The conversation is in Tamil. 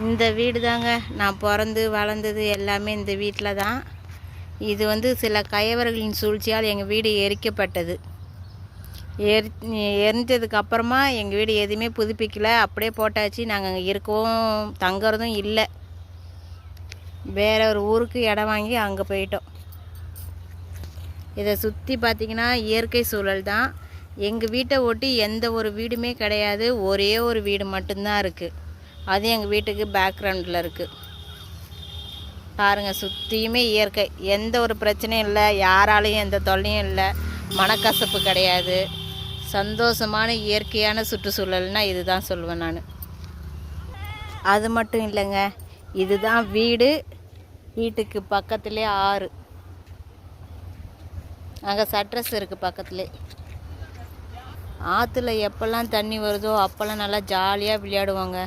இந்த வீடு தாங்க நான் பிறந்து வளர்ந்தது எல்லாமே இந்த வீட்டில் தான். இது வந்து சில கயவர்களின் சூழ்ச்சியால் எங்கள் வீடு எரிக்கப்பட்டது. எரிஞ்சதுக்கப்புறமா எங்கள் வீடு எதுவுமே புதுப்பிக்கலை, அப்படியே போட்டாச்சு. நாங்கள் அங்கே இருக்கவும் தங்குறதும் இல்லை. வேற ஒரு ஊருக்கு இடம் வாங்கி அங்கே போயிட்டோம். இதை சுற்றி பார்த்திங்கன்னா இயற்கை சூழல் தான். எங்கள் வீட்டை ஒட்டி எந்த ஒரு வீடுமே கிடையாது, ஒரே ஒரு வீடு மட்டும்தான் இருக்குது. அது எங்கள் வீட்டுக்கு பேக்ரவுண்டில் இருக்குது. பாருங்கள், சுற்றியுமே இயற்கை, எந்த ஒரு பிரச்சனையும் இல்லை, யாராலையும் எந்த தொல்லையும் இல்லை, மனக்கசப்பு கிடையாது. சந்தோஷமான இயற்கையான சுற்றுச்சூழல்னால் இது தான் சொல்லுவேன் நான். அது மட்டும் இல்லைங்க, இதுதான் வீடு. வீட்டுக்கு பக்கத்துலேயே ஆறு, அங்கே சட்ரஸ் இருக்குது பக்கத்துலேயே. ஆற்றுல எப்போல்லாம் தண்ணி வருதோ அப்போல்லாம் நல்லா ஜாலியாக விளையாடுவாங்க.